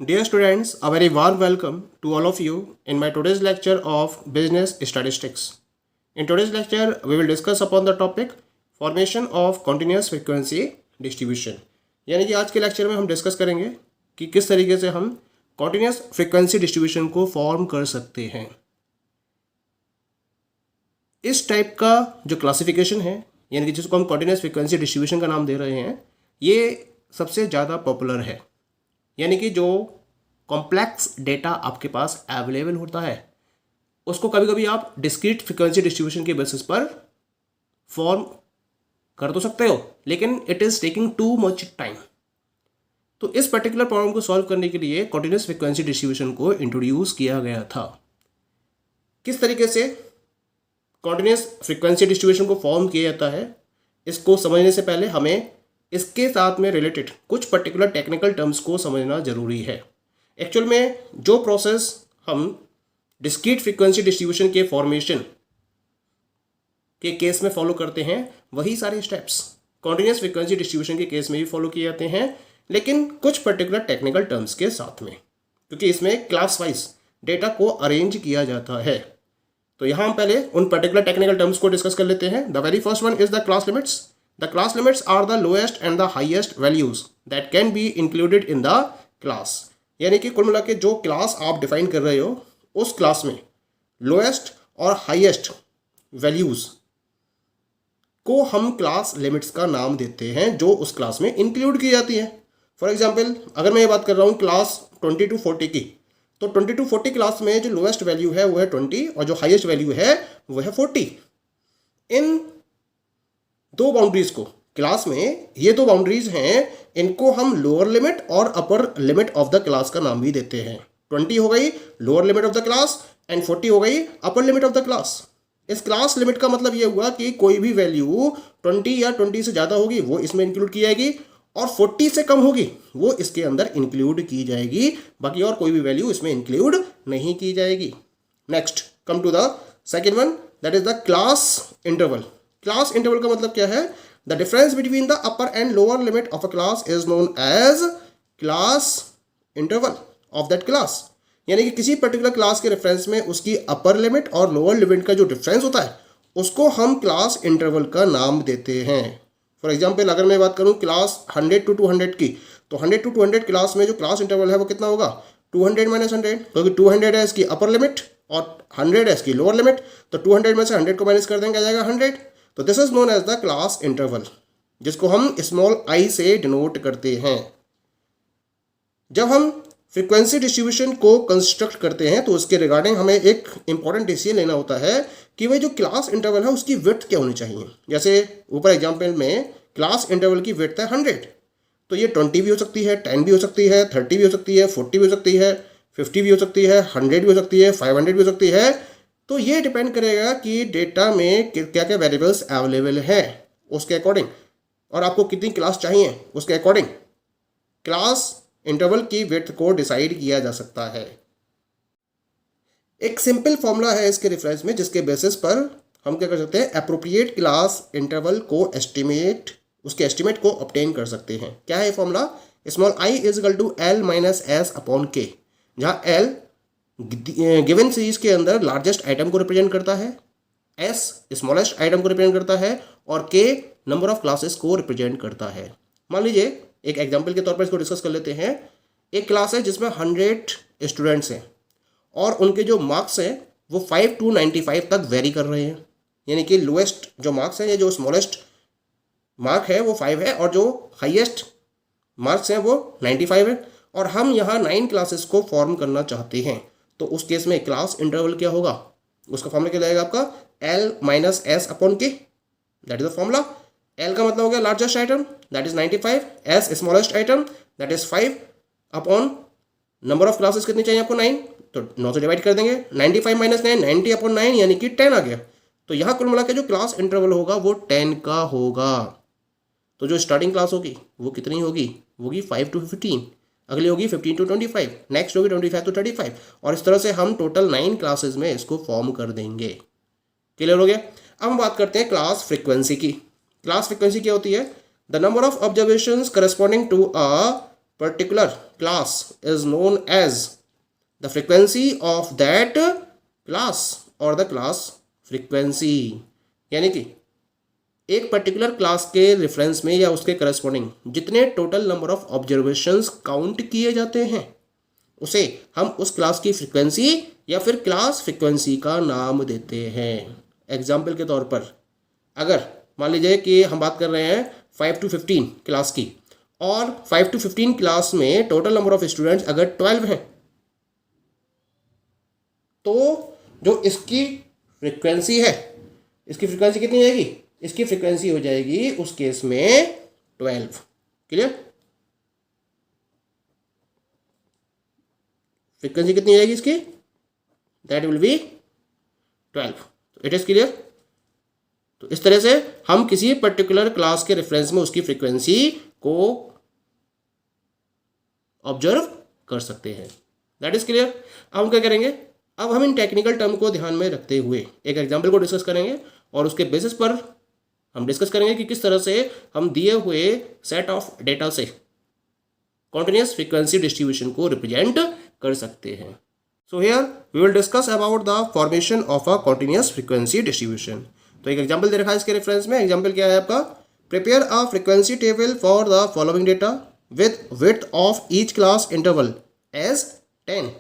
Dear students, a very warm welcome to all of you in my today's lecture of Business Statistics. In today's lecture, we will discuss upon the topic Formation of Continuous Frequency Distribution. यानी कि आज के lecture में हम discuss करेंगे कि किस तरीके से हम कॉन्टिन्यूस फ्रीक्वेंसी डिस्ट्रीब्यूशन को फॉर्म कर सकते हैं। इस टाइप का जो क्लासिफिकेशन है, यानी कि जिसको हम कॉन्टिन्यूस फ्रीक्वेंसी डिस्ट्रीब्यूशन का नाम दे रहे हैं, ये सबसे ज़्यादा पॉपुलर है। यानी कि जो कॉम्प्लेक्स डेटा आपके पास अवेलेबल होता है उसको कभी कभी आप डिस्क्रीट फ्रीक्वेंसी डिस्ट्रीब्यूशन के बेसिस पर फॉर्म कर तो सकते हो, लेकिन it is taking too much time. तो इस पर्टिकुलर प्रॉब्लम को सॉल्व करने के लिए कॉन्टिन्यूस फ्रीक्वेंसी डिस्ट्रीब्यूशन को इंट्रोड्यूस किया गया था। किस तरीके से कॉन्टिन्यूस फ्रीक्वेंसी डिस्ट्रीब्यूशन को फॉर्म किया जाता है, इसको समझने से पहले हमें इसके साथ में रिलेटेड कुछ पर्टिकुलर टेक्निकल टर्म्स को समझना ज़रूरी है। एक्चुअल में जो प्रोसेस हम डिस्क्रीट फ्रीक्वेंसी डिस्ट्रीब्यूशन के फॉर्मेशन के केस में फॉलो करते हैं, वही सारे स्टेप्स कॉन्टिन्यूस फ्रीक्वेंसी डिस्ट्रीब्यूशन के केस में भी फॉलो किए जाते हैं, लेकिन कुछ पर्टिकुलर टेक्निकल टर्म्स के साथ में, क्योंकि इसमें क्लास वाइज डेटा को अरेंज किया जाता है। तो यहाँ हम पहले उन पर्टिकुलर टेक्निकल टर्म्स को डिस्कस कर लेते हैं। The very first one is the class limits. The class limits are the lowest and the highest values that can be included in the class. यानी कि कुल मिला के जो क्लास आप डिफाइन कर रहे हो उस क्लास में लोएस्ट और हाईएस्ट वैल्यूज को हम क्लास लिमिट्स का नाम देते हैं, जो उस क्लास में इंक्लूड की जाती है। फॉर एग्जांपल, अगर मैं ये बात कर रहा हूँ क्लास 20 to 40 की, तो 20 to 40 क्लास में जो लोएस्ट वैल्यू है वो है 20 और जो हाईएस्ट वैल्यू है वो है 40। इन दो बाउंड्रीज को क्लास में, ये दो बाउंड्रीज हैं, इनको हम लोअर लिमिट और upper limit of the class का नाम भी देते हैं। 20 हो गई lower limit of the class and 40 हो गई upper limit of the class. इस क्लास लिमिट का मतलब ये हुआ कि कोई भी वैल्यू 20 या 20 से ज़्यादा होगी वो इसमें इंक्लूड की जाएगी, और 40 से कम होगी वो इसके अंदर इंक्लूड की जाएगी, बाकी और कोई भी वैल्यू इसमें इंक्लूड नहीं की जाएगी। Next come to the second one, that is the class interval. Class interval का मतलब क्या है? The difference between the upper and lower limit of a class is known as class interval of that class. यानी कि किसी particular class के reference में उसकी अपर लिमिट और लोअर लिमिट का जो डिफरेंस होता है उसको हम क्लास इंटरवल का नाम देते हैं। फॉर एग्जाम्पल, अगर मैं बात करूँ क्लास 100 to 200 की, तो 100 to 200 क्लास में जो क्लास इंटरवल है वो कितना होगा? 200 - 100, क्योंकि 200 है इसकी अपर लिमिट और 100 है इसकी लोअर लिमिट, तो 200 में से 100 को माइनस कर देंगे, आ जाएगा 100। तो this is known as the class interval, जिसको हम स्मॉल आई से डिनोट करते हैं। जब हम फ्रीक्वेंसी डिस्ट्रीब्यूशन को कंस्ट्रक्ट करते हैं तो उसके रिगार्डिंग हमें एक इंपॉर्टेंट डिसीजन लेना होता है कि वह जो क्लास इंटरवल है उसकी विड्थ क्या होनी चाहिए। जैसे ऊपर एग्जाम्पल में क्लास इंटरवल की विड्थ है 100, तो ये 20 भी हो सकती है, 10 भी हो सकती है, 30 भी हो सकती है, 40 भी हो सकती है, 50 भी हो सकती है, 100 भी हो सकती है, 500 भी हो सकती है। तो ये डिपेंड करेगा कि डेटा में क्या क्या वेरिएबल्स अवेलेबल हैं उसके अकॉर्डिंग, और आपको कितनी क्लास चाहिए उसके अकॉर्डिंग क्लास इंटरवल की विड्थ को डिसाइड किया जा सकता है। एक सिंपल फॉर्मूला है इसके रेफरेंस में, जिसके बेसिस पर हम क्या कर सकते हैं? एप्रोप्रिएट क्लास इंटरवल को एस्टिमेट, उसके एस्टिमेट को ऑब्टेन कर सकते हैं। क्या है formula? Small I is equal to L - S upon K, जहाँ L गिवन सीरीज के अंदर लार्जेस्ट आइटम को रिप्रेजेंट करता है, S स्मॉलेस्ट आइटम को रिप्रेजेंट करता है, और K नंबर ऑफ क्लासेस को रिप्रेजेंट करता है। मान लीजिए एक एग्जांपल के तौर पर इसको डिस्कस कर लेते हैं। एक क्लास है जिसमें 100 स्टूडेंट्स हैं और उनके जो मार्क्स हैं वो 5 to 95 तक वेरी कर रहे हैं। यानी कि लोएस्ट जो मार्क्स हैं या जो स्मॉलेस्ट मार्क है वो 5 है और जो हाईएस्ट मार्क्स हैं वो 95 है, और हम यहाँ 9 क्लासेस को फॉर्म करना चाहते हैं। तो उस केस में क्लास इंटरवल क्या होगा? उसका फॉर्मूला क्या जाएगा आपका? L - S upon K, that is the formula. L का मतलब हो गया largest item, that is 95, S smallest item, that is 5, upon number of classes कितनी चाहिए आपको? 9, तो 9 से डिवाइड कर देंगे। 95 - 9, 90 अपॉन 9 यानी कि 10 आ गया। तो यहाँ कुल मिला के जो क्लास इंटरवल होगा वो 10 का होगा। तो जो स्टार्टिंग क्लास होगी वो कितनी होगी? होगी 5 to 15, अगली होगी 15 to 25, नेक्स्ट होगी 25 to 35, और इस तरह से हम टोटल 9 क्लासेस में इसको फॉर्म कर देंगे। क्लियर हो गया? अब हम बात करते हैं क्लास फ्रीक्वेंसी की। क्लास फ्रीक्वेंसी क्या होती है? The number of observations corresponding to a particular class is known as the frequency of that class और द क्लास फ्रीक्वेंसी। यानी कि एक पर्टिकुलर क्लास के रेफरेंस में या उसके करस्पॉन्डिंग जितने total number of observations count किए जाते हैं उसे हम उस क्लास की फ्रीक्वेंसी या फिर क्लास फ्रीक्वेंसी का नाम देते हैं। एग्जाम्पल के तौर पर अगर मान लीजिए कि हम बात कर रहे हैं 5 to 15 क्लास की, और 5 to 15 क्लास में टोटल नंबर ऑफ स्टूडेंट्स अगर 12 हैं, तो जो इसकी फ्रीक्वेंसी है, इसकी फ्रीक्वेंसी कितनी जाएगी? इसकी फ्रीक्वेंसी हो जाएगी उस केस में 12। क्लियर? फ्रीक्वेंसी कितनी जाएगी इसकी? That will be 12। It is clear? तो इस तरह से हम किसी पर्टिकुलर क्लास के रेफरेंस में उसकी फ्रीक्वेंसी को ऑब्जर्व कर सकते हैं। That is clear? अब हम क्या करेंगे? अब हम इन टेक्निकल टर्म को ध्यान में रखते हुए एक एग्जाम्पल को डिस्कस करेंगे और उसके बेसिस पर हम डिस्कस करेंगे कि किस तरह से हम दिए हुए सेट ऑफ डेटा से कॉन्टिन्यूस फ्रीक्वेंसी डिस्ट्रीब्यूशन को रिप्रेजेंट कर सकते हैं। So here we will discuss about the formation of a continuous frequency distribution. तो एक एग्जाम्पल दे रखा है इसके रेफरेंस में। एग्जाम्पल क्या है आपका? Prepare a frequency table for the following data with width of each class interval as 10।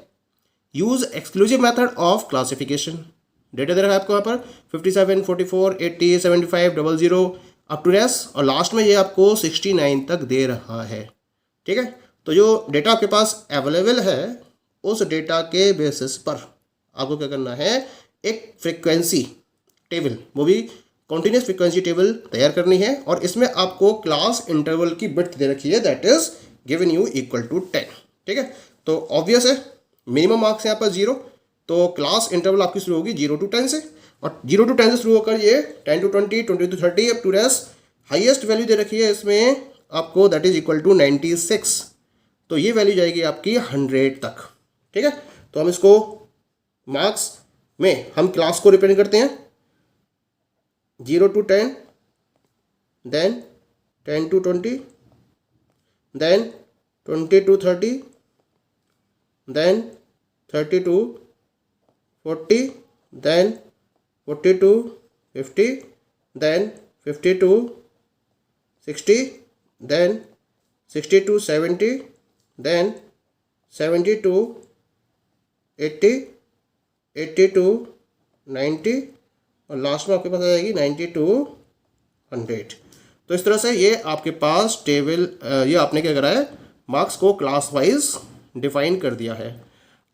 Use exclusive method of classification. Data दे रखा है आपको यहाँ पर 57, 44, 80, 75, 00 अप टू रेस, और लास्ट में ये आपको 69 तक दे रहा है। ठीक है? तो जो डेटा आपके पास अवेलेबल है उस डेटा के बेसिस पर आपको क्या करना है? एक फ्रीक्वेंसी टेबल, वो भी कॉन्टिन्यूस फ्रीक्वेंसी टेबल तैयार करनी है, और इसमें आपको क्लास इंटरवल की विड्थ दे रखी है, that is given you equal to 10। ठीक है? तो ऑब्वियस है मिनिमम मार्क्स यहाँ पर 0, तो क्लास इंटरवल आपकी शुरू होगी 0 to 10 से, और 0 to 10 से शुरू होकर ये 10 to 20, 20 to 30 अप टू रेस। हाईएस्ट वैल्यू दे रखी है इसमें आपको, दैट इज इक्वल टू 96। तो ये वैल्यू जाएगी आपकी 100 तक। ठीक है? तो हम इसको मार्क्स में हम क्लास को रिप्रेजेंट करते हैं 0 to 10, then 10 to 20, then 20 to 30, then 30 to 40, then 40 to 50, then 50 to 60, then 60 to 70, then 70 to 80, 80 to 90, और लास्ट में आपके पास आ जाएगी 90 to 100। तो इस तरह से ये आपके पास टेबल, ये आपने क्या करा है? मार्क्स को क्लास वाइज डिफाइन कर दिया है।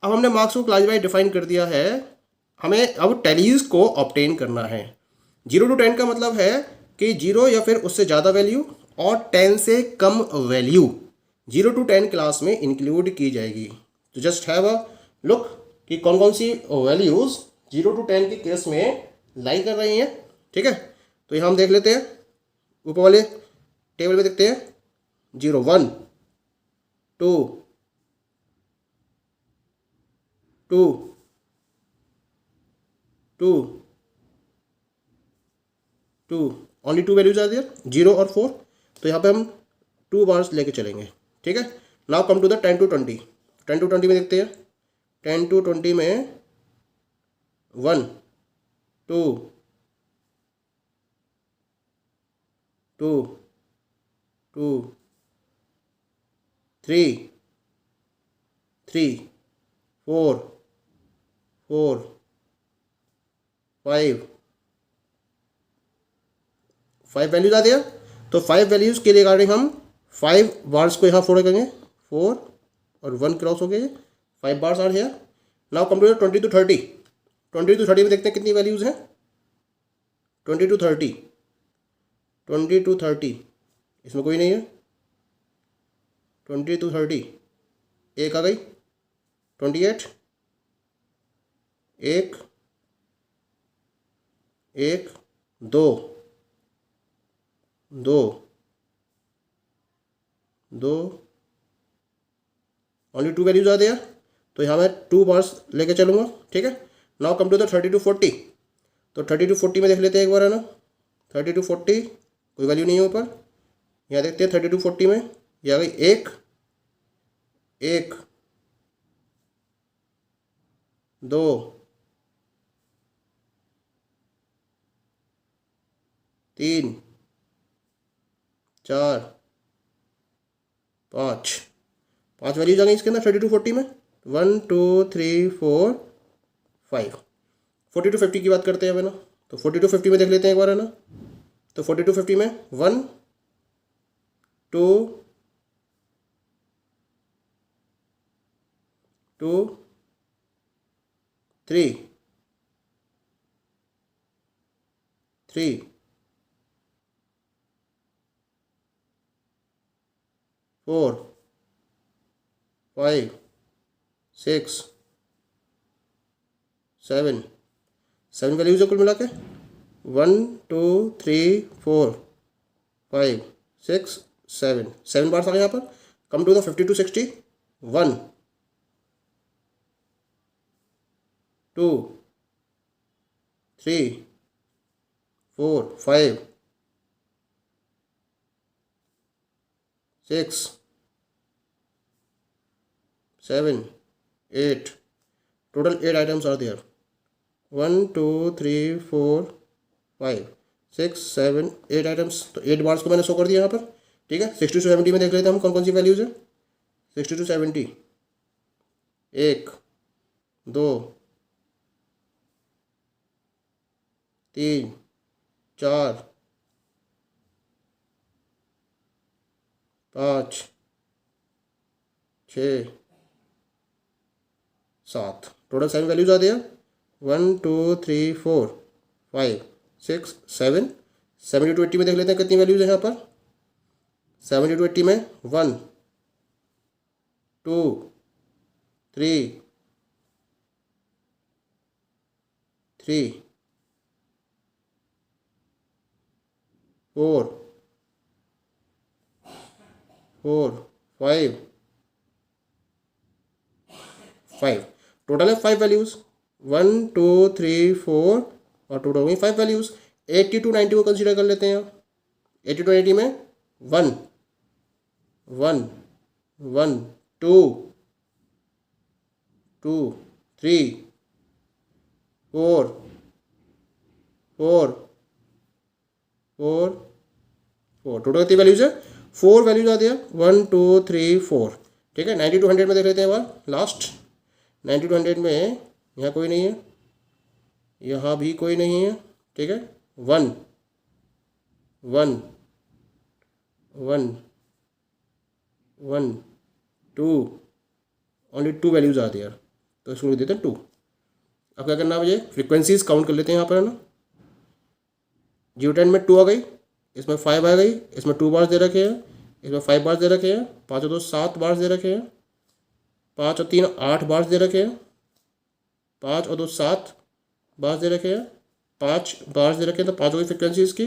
अब हमने मार्क्स को क्लास वाइज डिफाइन कर दिया है, हमें अब टैलीज को ऑब्टेन करना है। 0 to 10 का मतलब है कि 0 या फिर उससे ज़्यादा वैल्यू और 10 से कम वैल्यू 0 to 10 क्लास में इंक्लूड की जाएगी। तो जस्ट हैव अ लुक कि कौन कौन सी वैल्यूज़ 0 to 10 के केस में लाई कर रही हैं। ठीक है? तो यहाँ हम देख लेते हैं, ऊपर वाले टेबल में देखते हैं 0, 1, 2, 2, 2, 2, ओनली 2 वैल्यूज आर देयर, 0 और 4। तो यहाँ पे हम 2 बार्स लेके चलेंगे। ठीक है? Now come to the 10 to 20। 10 to 20 में देखते हैं, 10 to 20 में 1, 2, 2, 2, 3, 3, 4, 4, 5 वैल्यूज आ दिया। तो 5 वैल्यूज़ के रिगार्डिंग हम 5 बार्स को यहाँ फोड़ करेंगे, 4 और 1 क्रॉस हो गए, 5 bars are here. Now come to 20 to 30। 20 to 30 में देखते हैं कितनी वैल्यूज़ हैं। 20 to 30, 20 to 30 इसमें कोई नहीं है। 20 to 30 एक आ गई, 28, एक, 2, 2, 2, ओनली 2 वैल्यूज आ दिया। तो यहाँ मैं 2 बार्स लेके चलूँगा। ठीक है? Now come to the 30 to 40। तो 30 to 40 में देख लेते हैं एक बार, है ना। 30 to 40 कोई वैल्यू नहीं है ऊपर। यहाँ देखते हैं 30 to 40 में ये आ गई, एक, एक, दो, तीन, चार, पाँच। पांच वैल्यूज आ गई इसके अंदर 32 40 में। 1 2 3 4 5। 42 50 की बात करते हैं अब, है ना। तो 42 50 में देख लेते हैं एक बार, है ना। तो 42 50 में 1 2 3, 4 5 6 7। 7 वैल्यूज है कुल मिला के। 1 2 3 4 5 6 7। 7 बार्स आ गए यहाँ पर। Come to the 52 60। 1 2 3 4 5 6 7 8। Total 8 items are there. 1 2 3 4 5 6 7 8 items. तो 8 बार्स को मैंने शो कर दिया यहाँ पर। ठीक है। 60 to 70 में देख लेते हैं हम कौन कौन सी वैल्यूज है। 60 to 70। 1 2 3 4 5 6 7। टोटल 7 वैल्यूज आ दिया। 1 2 3 4 5 6 7। 70 to 80 में देख लेते हैं कितनी वैल्यूज है यहाँ पर। 70 to 80 में 1 2 3 4 4 5 5। टोटल है 5 वैल्यूज। 1 2 3 4 और टोटल हुई 5 वैल्यूज। 80 to 90 को कंसीडर कर लेते हैं। 80 to 90 में 1 1 1 2 2 3 4 4 4 4। टोटल कितनी वैल्यूज है। 4 वैल्यूज आ दिया। 1 2 3 4। ठीक है। 90 to 100 में देख लेते हैं बार लास्ट। 90 to 100 में यहाँ कोई नहीं है, यहाँ भी कोई नहीं है। ठीक है। 1 1 1 1 2। ओनली 2 वैल्यूज आ दिया। तो इसको लिख देते हैं 2। अब क्या करना है मुझे, फ्रीक्वेंसीज काउंट कर लेते हैं यहाँ पर, है ना। 0 10 में 2 आ गई, इसमें 5 आ गई, इसमें 2 बार्स दे रखे हैं, इसमें 5 बार्स दे रखे हैं, 5 और 2 7 बार्स दे रखे हैं, 5 और 3 8 बार्स दे रखे हैं, 5 और 2 7 बार्स दे रखे हैं, 5 बार्स दे रखे हैं। तो 5 हो गई फ्रिक्वेंसी इसकी।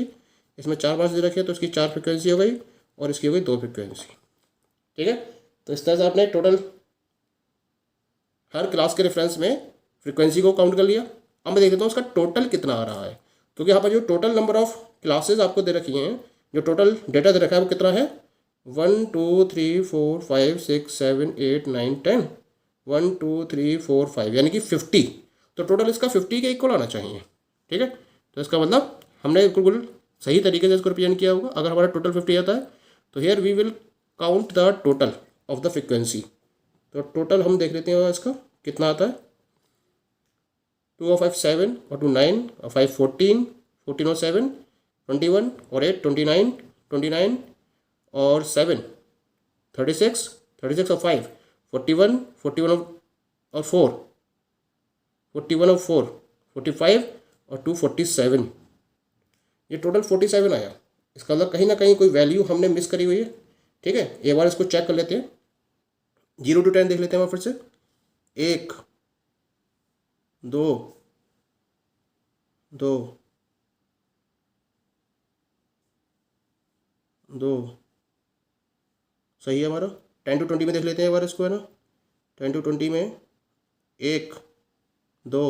इसमें 4 बार्स दे रखे हैं तो इसकी 4 फ्रिक्वेंसी हो गई और इसकी हो गई 2 फ्रिक्वेंसी। ठीक है। तो इस तरह से आपने टोटल हर क्लास के रेफरेंस में फ्रिक्वेंसी को काउंट कर लिया। अब मैं देख लेता हूँ उसका टोटल कितना आ रहा है। क्योंकि यहाँ पर जो टोटल नंबर ऑफ क्लासेस आपको दे रखी हैं, जो टोटल डेटा दे रखा है वो कितना है। 1 2 3 4 5 6 7 8 9 10। 1 2 3 4 5 यानी कि 50। तो टोटल इसका 50 के इक्वल आना चाहिए। ठीक है। तो इसका मतलब हमने बिल्कुल सही तरीके से इसको रिप्रेजेंट किया होगा। अगर हमारा टोटल 50 आता है तो here we will count the total of the frequency. तो टोटल हम देख लेते हैं इसका कितना आता है। 2 और 5 7 और 2 9 और 5 14 14 और 7 21 और 8 29 29 और 7 36 36 और 5 41 41 और 4 41 और 4 45 और 2 47। ये टोटल 47 आया। इसका मतलब कहीं ना कहीं कोई वैल्यू हमने मिस करी हुई है। ठीक है। एक बार इसको चेक कर लेते हैं। 0 to 10 देख लेते हैं फिर से। 1 2 2 2 सही है हमारा। 10 to 20 में देख लेते हैं एक बार इसको, है ना। 10 to 20 में 1 2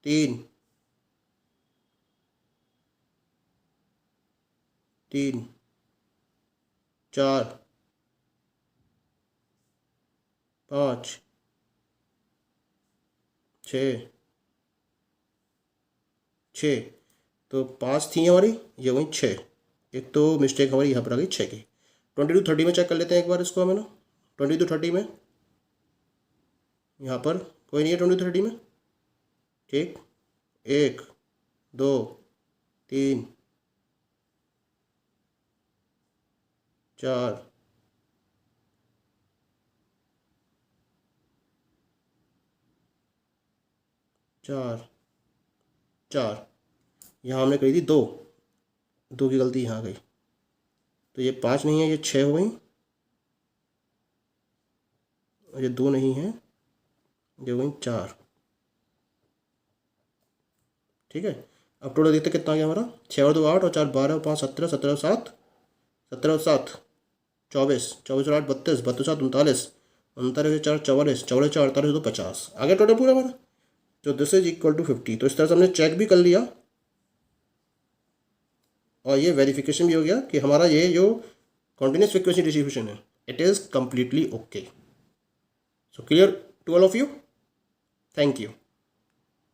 3 3 4 5 6 6, तो 5 थी हमारी, ये हुई 6। एक तो मिस्टेक हमारी यहाँ पर आ गई 6 की। 20 to 30 में चेक कर लेते हैं एक बार इसको हमें ना। 20 to 30 में यहाँ पर कोई नहीं है 20 to 30 में, ठीक। 1 2 3 4 4 4, यहाँ हमने करी थी 2, 2 की गलती यहाँ गई, तो ये 5 नहीं है, ये 6 हो गई, और ये 2 नहीं है, ये हो गई 4। ठीक है, अब टोटल देखते कितना आ गया हमारा। 6 और 2 8, और 4 12, और 5 17, 17 और 7 17 और 7 24, 24 और 8 32, 32 7 39, 39 4 44, 44 4 48 2 50 आ गया टोटल पूरा हमारा। तो दिस इज इक्वल टू 50। तो इस तरह से हमने चेक भी कर लिया और ये वेरिफिकेशन भी हो गया कि हमारा ये जो कॉन्टिन्यूस फ्रीक्वेंसी डिस्ट्रीब्यूशन है, it is completely okay. So clear to all of you, thank you.